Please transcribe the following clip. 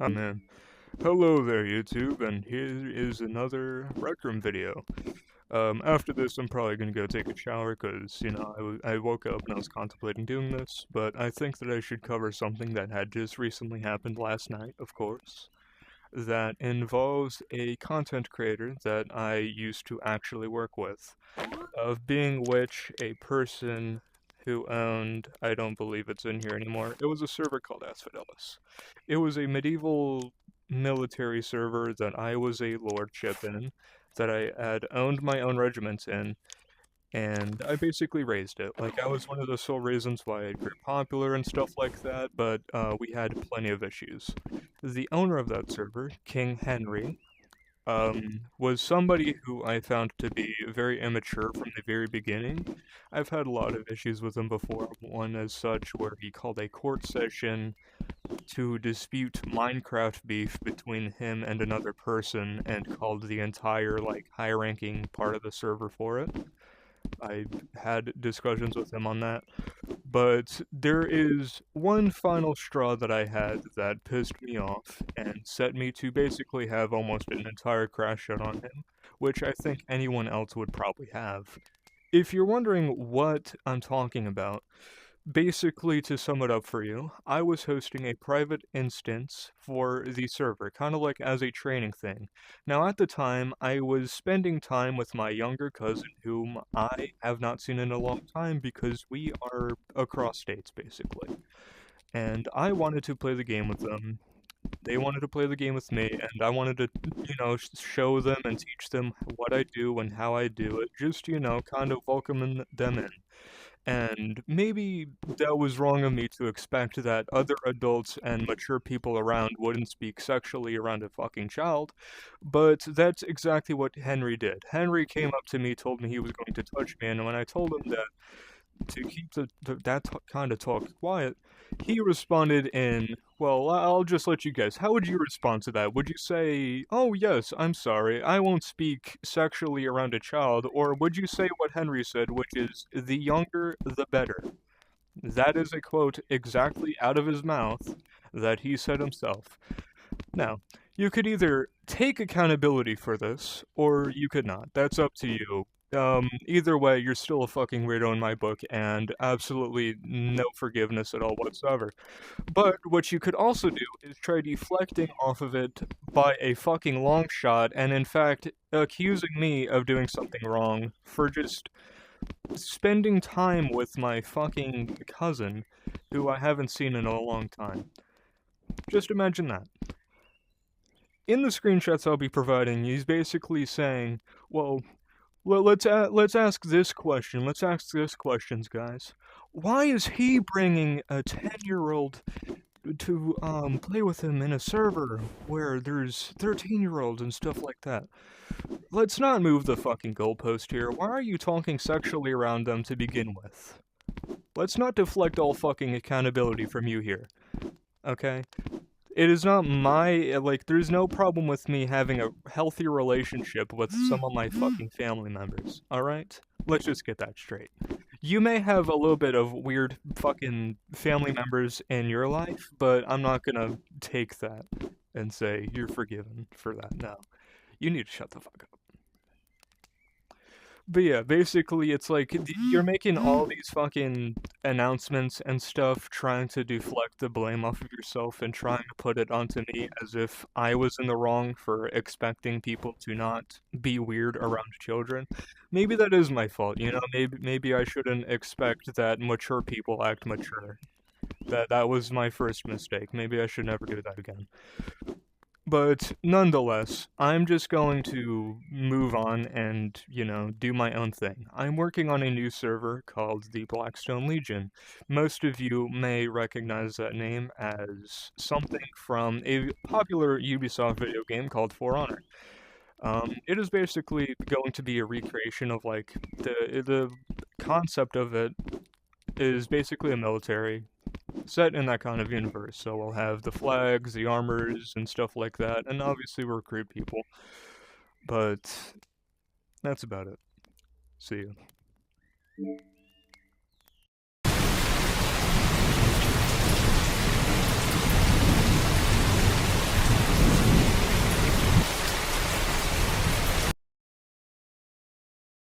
Oh man. Hello there, YouTube, and here is another Rec Room video. After this, I'm probably gonna go take a shower, because, I woke up and I was contemplating doing this, but I think that I should cover something that had just recently happened last night, of course, that involves a content creator that I used to actually work with, of being which a person who owned, I don't believe it's in here anymore, it was a server called Asphodelis. It was a medieval military server that I was a lordship in, that I had owned my own regiments in, and I basically raised it. Like, I was one of the sole reasons why it grew popular and stuff like that, but we had plenty of issues. The owner of that server, King Henry, was somebody who I found to be very immature from the very beginning. I've had a lot of issues with him before, one as such where he called a court session to dispute Minecraft beef between him and another person and called the entire, like, high-ranking part of the server for it. I had discussions with him on that. But there is one final straw that I had that pissed me off and set me to basically have almost an entire crash shut on him, which I think anyone else would probably have. If you're wondering what I'm talking about, basically, to sum it up for you, I was hosting a private instance for the server, kind of like as a training thing. Now, at the time, I was spending time with my younger cousin, whom I have not seen in a long time because we are across states, basically. And I wanted to play the game with them. They wanted to play the game with me, and I wanted to, show them and teach them what I do and how I do it, just, kind of welcoming them in. And maybe that was wrong of me to expect that other adults and mature people around wouldn't speak sexually around a fucking child, but that's exactly what Henry did. Henry came up to me, told me he was going to touch me, and when I told him that to keep kind of talk quiet, he responded in, well, I'll just let you guess. How would you respond to that? Would you say, oh, yes, I'm sorry, I won't speak sexually around a child? Or would you say what Henry said, which is, the younger, the better? That is a quote exactly out of his mouth that he said himself. Now, you could either take accountability for this, or you could not. That's up to you. Either way, you're still a fucking weirdo in my book, and absolutely no forgiveness at all whatsoever. But what you could also do is try deflecting off of it by a fucking long shot, and in fact, accusing me of doing something wrong for just spending time with my fucking cousin, who I haven't seen in a long time. Just imagine that. In the screenshots I'll be providing, he's basically saying, well, let's ask this question. Let's ask this questions, guys. Why is he bringing a 10-year-old to play with him in a server where there's 13-year-olds and stuff like that? Let's not move the fucking goalpost here. Why are you talking sexually around them to begin with? Let's not deflect all fucking accountability from you here. Okay? It is not there's no problem with me having a healthy relationship with some of my fucking family members, alright? Let's just get that straight. You may have a little bit of weird fucking family members in your life, but I'm not gonna take that and say you're forgiven for that. No. You need to shut the fuck up. But yeah, basically, it's like you're making all these fucking announcements and stuff, trying to deflect the blame off of yourself and trying to put it onto me as if I was in the wrong for expecting people to not be weird around children. Maybe that is my fault, Maybe I shouldn't expect that mature people act mature. That was my first mistake. Maybe I should never do that again. But nonetheless, I'm just going to move on and, do my own thing. I'm working on a new server called the Blackstone Legion. Most of you may recognize that name as something from a popular Ubisoft video game called For Honor. It is basically going to be a recreation of, like, the concept of it is basically a military set in that kind of universe. So we'll have the flags, the armors, and stuff like that, and obviously recruit people. But that's about it. See you.